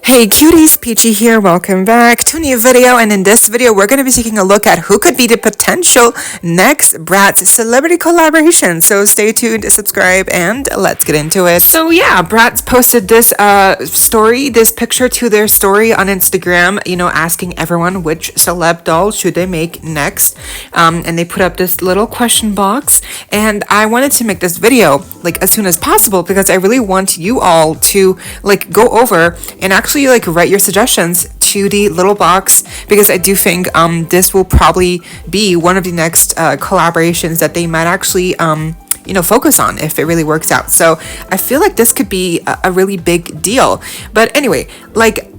Hey cuties, Peachy here, welcome back to a new video, and in this video we're going to be taking a look at who could be the potential next BRATZ celebrity collaboration. So stay tuned, subscribe, and let's get into it. So yeah, BRATZ posted this this picture to their story on Instagram, asking everyone which celeb doll should they make next, and they put up this little question box, and I wanted to make this video as soon as possible because I really want you all to go over and actually write your suggestions to the little box, because I do think this will probably be one of the next collaborations that they might actually focus on if it really works out. So I feel like this could be a really big deal. But anyway,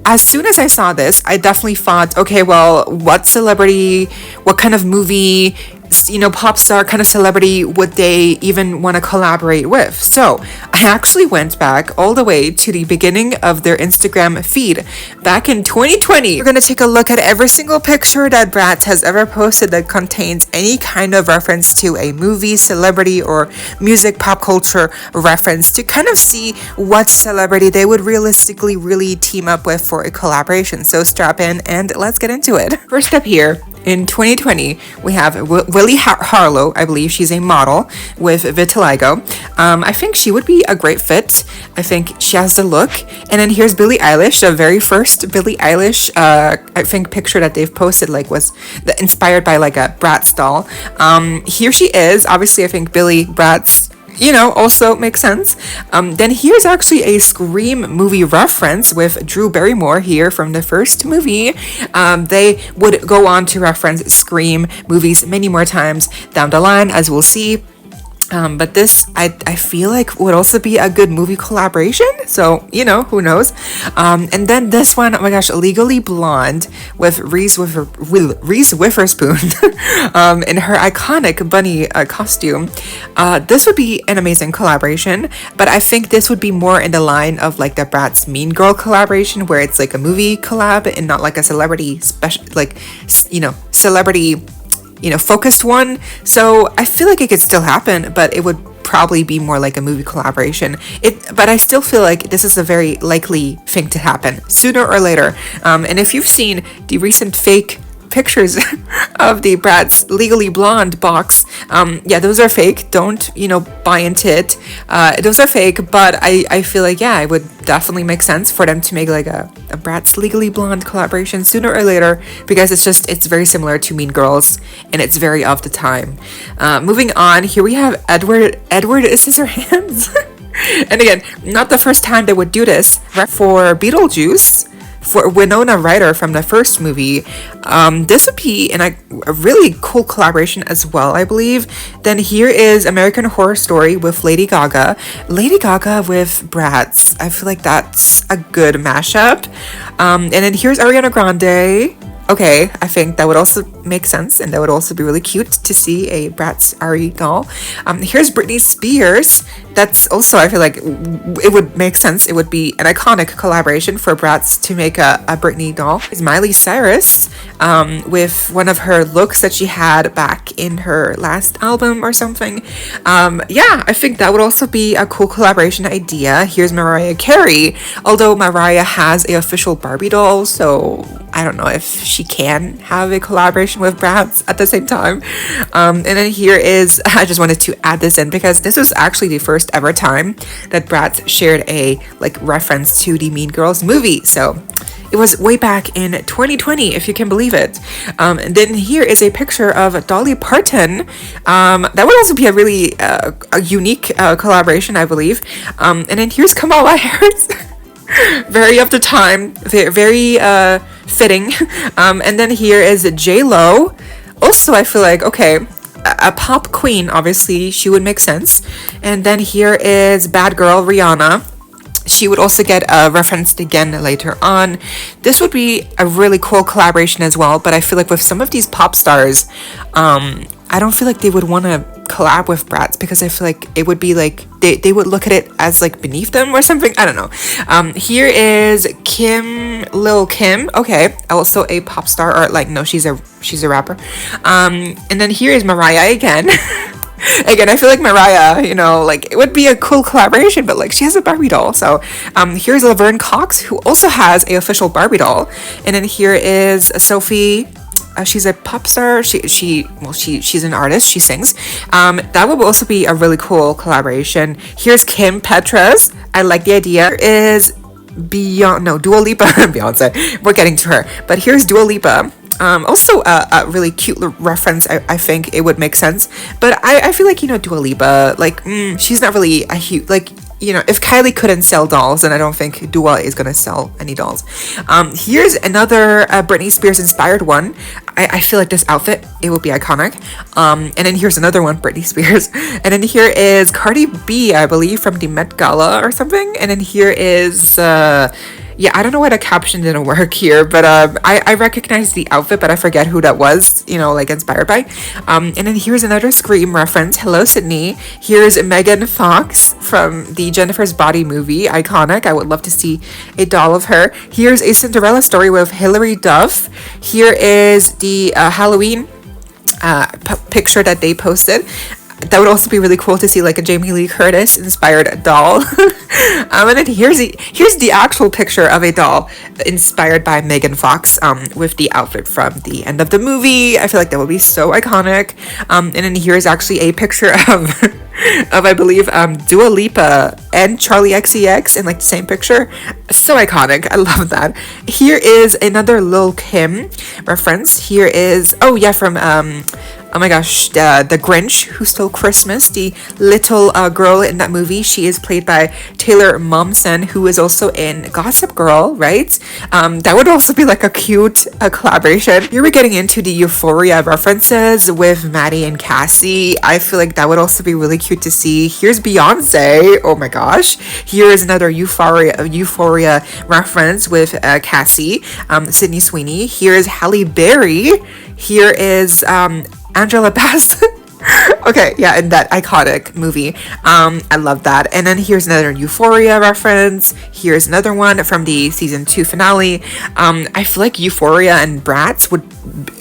as soon as I saw this, I definitely thought, okay, well, what celebrity, what kind of movie, pop star kind of celebrity would they even want to collaborate with? So I actually went back all the way to the beginning of their Instagram feed back in 2020. We're going to take a look at every single picture that BRATZ has ever posted that contains any kind of reference to a movie, celebrity, or music pop culture reference to kind of see what celebrity they would realistically really team up with for a collaboration. So strap in and let's get into it. First up here, in 2020, we have Willie Harlow. I believe she's a model with vitiligo. I think she would be a great fit. I think she has the look. And then here's Billie Eilish, the very first Billie Eilish, I think, picture that they've posted was inspired by a BRATZ doll. Here she is. Obviously, I think Billie BRATZ also makes sense. Then here's actually a Scream movie reference with Drew Barrymore here from the first movie. They would go on to reference Scream movies many more times down the line, as we'll see. But this, I feel would also be a good movie collaboration. So, who knows? And then this one, oh my gosh, Legally Blonde with Reese Witherspoon in her iconic bunny costume. This would be an amazing collaboration, but I think this would be more in the line of the BRATZ Mean Girl collaboration, where it's a movie collab and not a celebrity special, celebrity focused one. So I feel it could still happen, but it would probably be more a movie collaboration. But I still feel this is a very likely thing to happen sooner or later. And if you've seen the recent fake pictures of the BRATZ Legally Blonde box, those are fake. Don't buy into it. Those are fake, but I feel it would definitely make sense for them to make a BRATZ Legally Blonde collaboration sooner or later, because it's very similar to Mean Girls and it's very of the time. Moving on, here we have Edward Scissorhands. And again, not the first time they would do this. For Beetlejuice, for Winona Ryder from the first movie, this would be a really cool collaboration as well, I believe. Then here is American Horror Story with Lady Gaga. Lady Gaga with BRATZ. I feel that's a good mashup. And then here's Ariana Grande. Okay, I think that would also make sense, and that would also be really cute to see a BRATZ Ari doll. Here's Britney Spears. That's also, I feel it would make sense. It would be an iconic collaboration for BRATZ to make a Britney doll. Here's Miley Cyrus with one of her looks that she had back in her last album or something. I think that would also be a cool collaboration idea. Here's Mariah Carey, although Mariah has an official Barbie doll, so I don't know if she can have a collaboration with BRATZ at the same time. And then here is, I just wanted to add this in because this was actually the first ever time that BRATZ shared a reference to the Mean Girls movie. So it was way back in 2020, if you can believe it. And then here is a picture of Dolly Parton. That would also be a really a unique collaboration, I believe. And then here's Kamala Harris. Very of the time, very fitting. And then here is J-Lo. Also, I feel okay, a pop queen, obviously, she would make sense. And then here is Bad Girl Rihanna. She would also get referenced again later on. This would be a really cool collaboration as well, but I feel with some of these pop stars, I don't feel they would want to collab with BRATZ, because I feel it would be they would look at it as beneath them or something. I don't know. Here is Lil Kim. Okay, also a pop star, or no, she's a rapper. And then here is Mariah again. Again, I feel like Mariah, you know, like it would be a cool collaboration, but like she has a Barbie doll. So here's Laverne Cox, who also has a official Barbie doll. And then here is Sophie. She's a pop star. She's an artist. She sings. That would also be a really cool collaboration. Here's Kim Petras. I like the idea. Here is Dua Lipa. Beyonce. We're getting to her. But here's Dua Lipa. Also a really cute reference. I think it would make sense. But I feel like, you know, Dua Lipa, like, she's not really a huge, like, you know, if Kylie couldn't sell dolls, then I don't think Dua is gonna sell any dolls. Here's another Britney Spears inspired one. I feel like this outfit, it will be iconic. And then here's another one, Britney Spears. And then here is Cardi B, I believe, from the Met Gala or something. And then here is yeah, I don't know why the caption didn't work here, but I recognize the outfit, but I forget who that was, you know, like inspired by. And then here's another Scream reference. Hello, Sydney. Here's Megan Fox from the Jennifer's Body movie. Iconic. I would love to see a doll of her. Here's a Cinderella story with Hilary Duff. Here is the Halloween picture that they posted. That would also be really cool to see like a Jamie Lee Curtis inspired doll. And then here's the actual picture of a doll inspired by Megan Fox with the outfit from the end of the movie. I feel like that would be so iconic. And then here's actually a picture of I believe Dua Lipa and Charlie XCX in like the same picture. So iconic. I love that. Here is another Lil Kim reference. Here is from oh my gosh, the Grinch Who Stole Christmas, the little girl in that movie. She is played by Taylor Momsen, who is also in Gossip Girl, right? That would also be like a cute collaboration. Here we're getting into the Euphoria references with Maddie and Cassie. I feel like that would also be really cute to see. Here's Beyonce. Oh my gosh. Here is another Euphoria reference with Cassie, Sydney Sweeney. Here's Halle Berry. Here is Angela Bassett. Okay, yeah, in that iconic movie. I love that. And then here's another Euphoria reference. Here's another one from the season 2 finale. I feel like Euphoria and BRATZ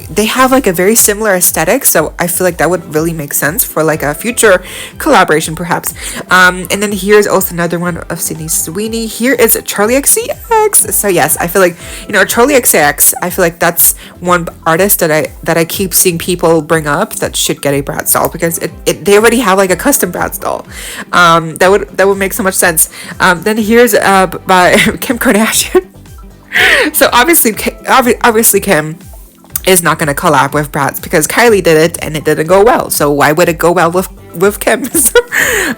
they have like a very similar aesthetic, so I feel like that would really make sense for like a future collaboration perhaps. And then here's also another one of Sydney Sweeney. Here is Charlie XCX. So yes, I feel like, you know, Charlie XCX, I feel like that's one artist that I keep seeing people bring up that should get a BRATZ doll, because they already have like a custom BRATZ doll. That would make so much sense. Then here's by Kim Kardashian. So obviously Kim is not going to collab with BRATZ because Kylie did it and it didn't go well. So why would it go well with Kim?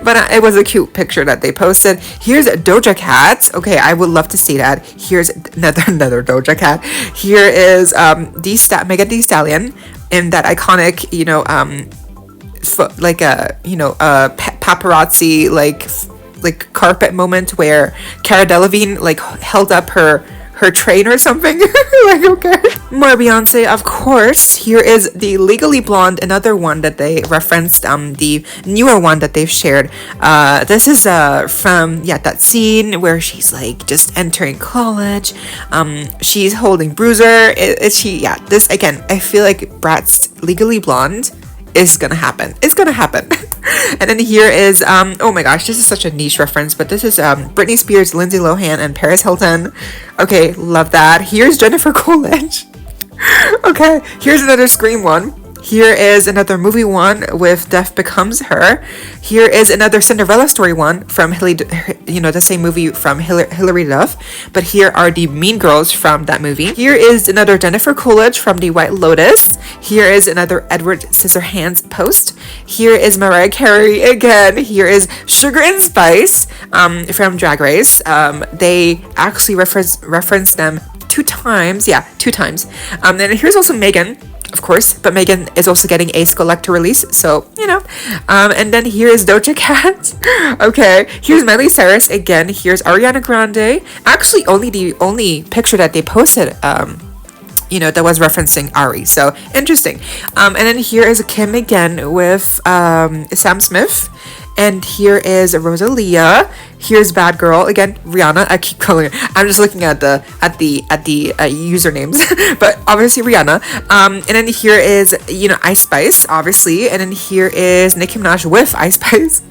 But it was a cute picture that they posted. Here's Doja Cat. Okay, I would love to see that. Here's another Doja Cat. Here is Megan Thee Stallion in that iconic, you know, like a, you know, paparazzi like carpet moment where Cara Delevingne like held up her train or something. Like, okay. More Beyonce, of course. Here is the Legally Blonde, another one that they referenced, the newer one that they've shared. This is from that scene where she's like just entering college. She's holding Bruiser. This again, I feel like BRATZ Legally Blonde is gonna happen. It's gonna happen. And then here is oh my gosh, this is such a niche reference, but this is Britney Spears, Lindsay Lohan, and Paris Hilton. Okay, love that. Here's Jennifer Coolidge. Okay, here's another Scream one. Here is another movie one with Death Becomes Her. Here is another Cinderella story one from the same movie from Hilary Duff. But here are the Mean Girls from that movie. Here is another Jennifer Coolidge from The White Lotus. Here is another Edward Scissorhands post. Here is Mariah Carey again. Here is Sugar and Spice from Drag Race. They actually reference them two times. And here's also Megan, of course, but Megan is also getting a Collector release, so, you know. And then here is Doja Cat. Okay, here's Miley Cyrus again. Here's Ariana Grande. Actually, the only picture that they posted, that was referencing Ari, so interesting. And then here is Kim again with Sam Smith. And here is Rosalia. Here's Bad Girl again. Rihanna. I keep calling her. I'm just looking at the usernames, but obviously Rihanna. And then here is Ice Spice, obviously, and then here is Nicki Minaj with Ice Spice.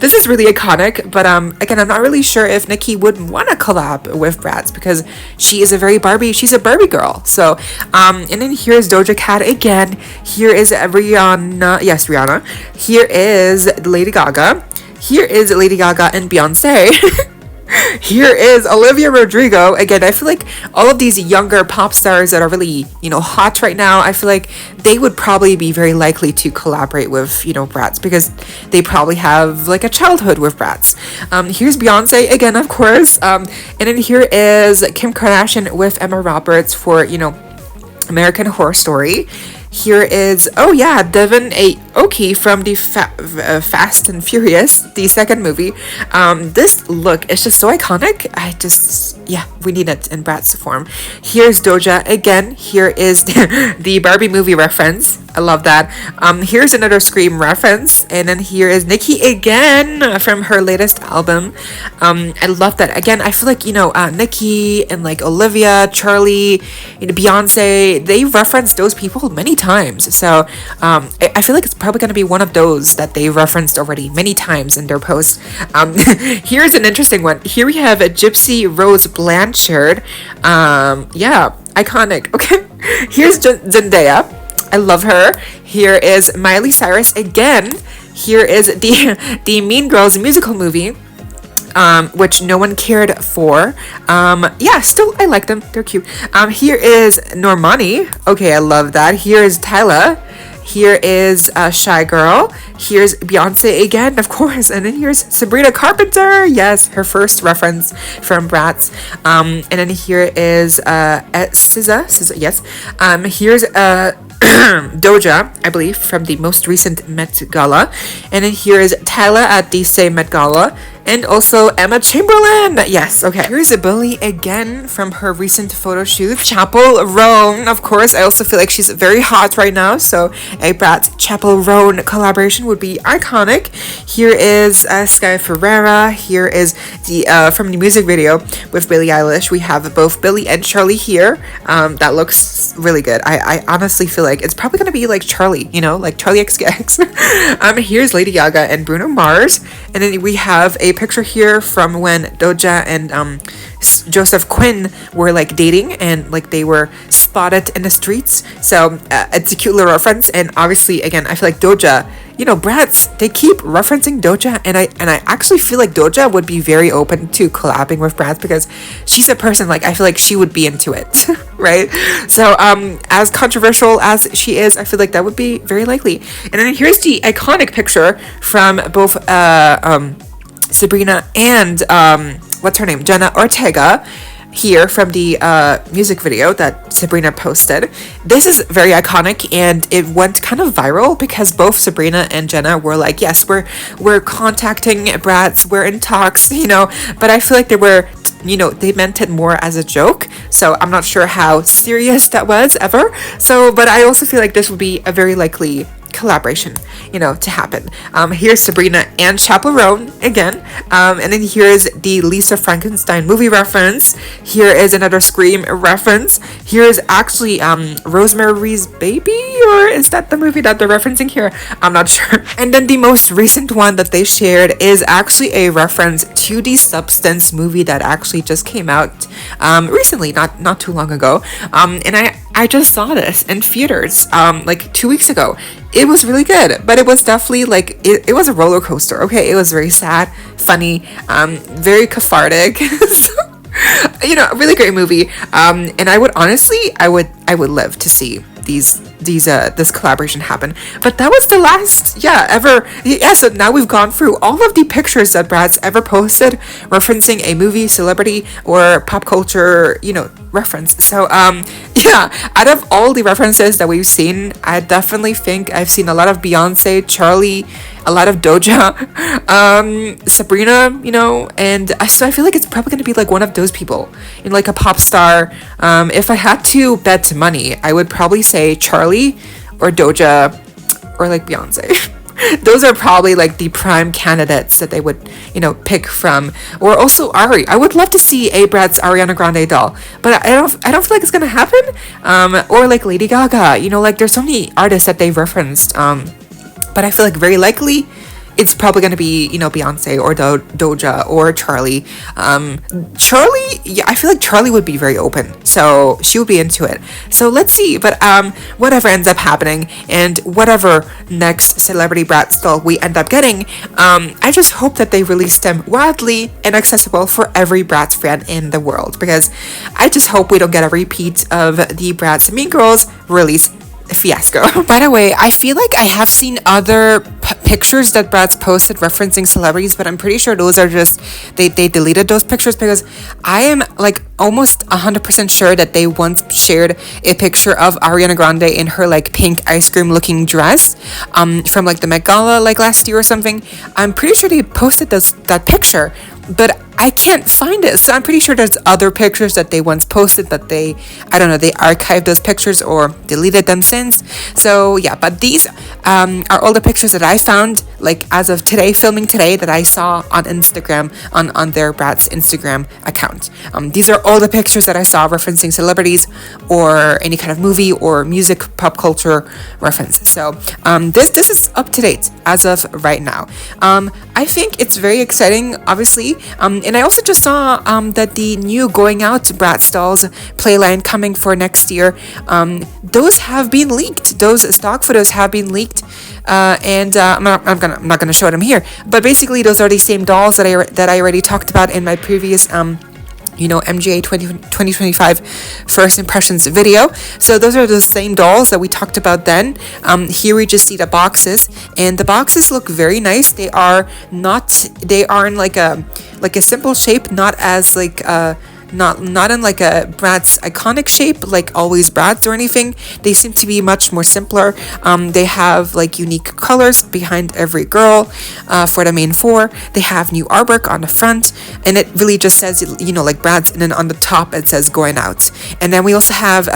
This is really iconic, but again, I'm not really sure if Nicki would want to collab with BRATZ because she's a Barbie girl. So and then here's Doja Cat again. Here is Rihanna. Yes, Rihanna. Here is Lady Gaga. Here is Lady Gaga and Beyonce. Here is Olivia Rodrigo. Again, I feel like all of these younger pop stars that are really, hot right now, I feel like they would probably be very likely to collaborate with, BRATZ because they probably have like a childhood with BRATZ. Here's Beyonce again, of course. And then here is Kim Kardashian with Emma Roberts for, American Horror Story. Here is, Devin Aoki from the Fast and Furious, the second movie. This look is just so iconic. We need it in BRATZ form. Here's Doja again. Here is the Barbie movie reference. I love that. Here's another Scream reference. And then here is Nicki again from her latest album. I love that. Again, I feel like, Nicki and like Olivia, Charlie, Beyonce, they referenced those people many times. So I feel like it's probably going to be one of those that they referenced already many times in their posts. Here's an interesting one. Here we have a Gypsy Rose Blanchard. Iconic. Okay. Here's Zendaya. I love her. Here is Miley Cyrus again. Here is the Mean Girls musical movie, which no one cared for. Still I like them. They're cute. Here is Normani. Okay, I love that. Here is Tyla. Here is Shy Girl. Here's Beyonce again, of course. And then here's Sabrina Carpenter. Yes, her first reference from BRATZ. And then here is SZA. Yes. Here's Doja, I believe, from the most recent Met Gala. And then here is Tyla at the same Met Gala. And also Emma Chamberlain. Yes, okay. Here's Billie again from her recent photo shoot. Chapel Roan, of course. I also feel like she's very hot right now. So a BRATZ Chapel Roan collaboration would be iconic. Here is Sky Ferreira. Here is the from the music video with Billie Eilish. We have both Billie and Charlie here. That looks really good. I honestly feel like it's probably gonna be like Charlie, like Charlie XCX. Here's Lady Gaga and Bruno Mars. And then we have a picture here from when Doja and Joseph Quinn were like dating and like they were spotted in the streets. So it's a cute little reference. And obviously, again, I feel like Doja, BRATZ, they keep referencing Doja, and I actually feel like Doja would be very open to collabing with BRATZ because she's a person like I feel like she would be into it, right? So as controversial as she is, I feel like that would be very likely. And then here's the iconic picture from both Sabrina and what's her name, Jenna Ortega, here from the music video that Sabrina posted. This is very iconic and it went kind of viral because both Sabrina and Jenna were like, yes, we're contacting BRATZ, we're in talks, but I feel like they meant it more as a joke. So I'm not sure how serious that was ever. So, but I also feel like this would be a very likely collaboration, to happen. Here's Sabrina and Chapel Roan again. And then here's the Lisa Frankenstein movie reference. Here is another Scream reference. Here's actually Rosemary's Baby, or is that the movie that they're referencing here? I'm not sure. And then the most recent one that they shared is actually a reference to the Substance movie that actually just came out recently, not too long ago. And I just saw this in theaters like 2 weeks ago. It was really good, but it was definitely like it was a roller coaster. Okay, it was very sad, funny, very cathartic. So, a really great movie. And I would honestly, I would love to see this collaboration happen. But that was the last ever. So now we've gone through all of the pictures that BRATZ ever posted referencing a movie, celebrity, or pop culture reference. So out of all the references that we've seen, I definitely think I've seen a lot of Beyonce, Charlie, a lot of Doja, Sabrina, and so I feel like it's probably going to be like one of those people, like a pop star. If I had to bet money, I would probably say Charlie or Doja or like Beyonce. Those are probably like the prime candidates that they would, pick from. Or also Ari. I would love to see a BRATZ Ariana Grande doll, but I don't feel like it's gonna happen. Or like Lady Gaga. Like there's so many artists that they've referenced. But I feel like very likely it's probably going to be, Beyonce or Doja or Charlie. Charlie, yeah, I feel like Charlie would be very open. So she would be into it. So let's see. But whatever ends up happening and whatever next celebrity BRATZ doll we end up getting, I just hope that they release them widely and accessible for every BRATZ fan in the world. Because I just hope we don't get a repeat of the BRATZ Mean Girls release fiasco. By the way, I feel like I have seen other pictures that BRATZ posted referencing celebrities, but I'm pretty sure those are just they deleted those pictures, because I am like almost 100% sure that they once shared a picture of Ariana Grande in her like pink ice cream looking dress from like the Met Gala like last year or something. I'm pretty sure they posted that picture, but I can't find it. So I'm pretty sure there's other pictures that they once posted, but they archived those pictures or deleted them since. So yeah, but these are all the pictures that I found, like as of today, filming today, that I saw on Instagram, on their BRATZ Instagram account. These are all the pictures that I saw referencing celebrities or any kind of movie or music, pop culture reference. So this is up to date as of right now. I think it's very exciting, obviously. And I also just saw that the new Going Out BRATZ dolls playline coming for next year, those have been leaked. Those stock photos have been leaked, and I'm not gonna show them here. But basically, those are the same dolls that I already talked about in my previous MGA 2025 first impressions video. So those are the same dolls that we talked about then. Here we just see the boxes, and the boxes look very nice. They aren't like a simple shape, not as like not in like a BRATZ iconic shape like Always BRATZ or anything. They seem to be much more simpler. They have like unique colors behind every girl for the main four. They have new artwork on the front, and it really just says, like BRATZ, and then on the top it says Going Out. And then we also have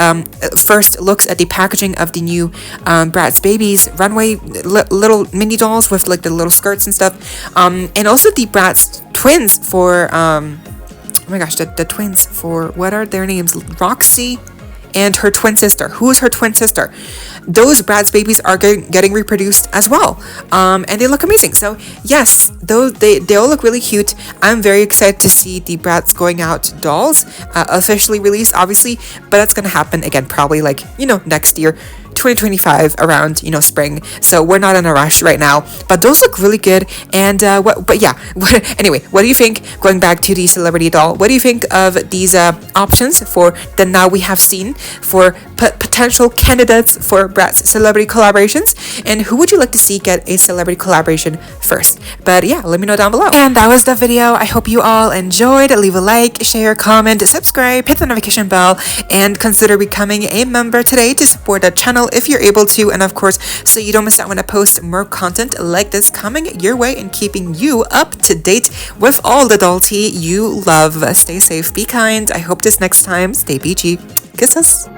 first looks at the packaging of the new BRATZ Babies runway little mini dolls with like the little skirts and stuff, and also the BRATZ twins for oh my gosh, the twins for, what are their names? Roxy and her twin sister. Who is her twin sister? Those BRATZ babies are getting reproduced as well, and they look amazing. So yes, they all look really cute. I'm very excited to see the BRATZ Going Out dolls officially released, obviously, but that's gonna happen again probably like next year, 2025, around spring. So we're not in a rush right now, but those look really good. And anyway, what do you think? Going back to the celebrity doll, what do you think of these options for the now we have seen for potential candidates for BRATZ celebrity collaborations, and who would you like to see get a celebrity collaboration first? But yeah, let me know down below. And that was the video. I hope you all enjoyed. Leave a like, share, comment, subscribe, hit the notification bell, and consider becoming a member today to support the channel if you're able to, and of course, so you don't miss out when I post more content like this coming your way and keeping you up to date with all the doll tea you love. Stay safe, be kind. I hope this next time, stay peachy. Kisses.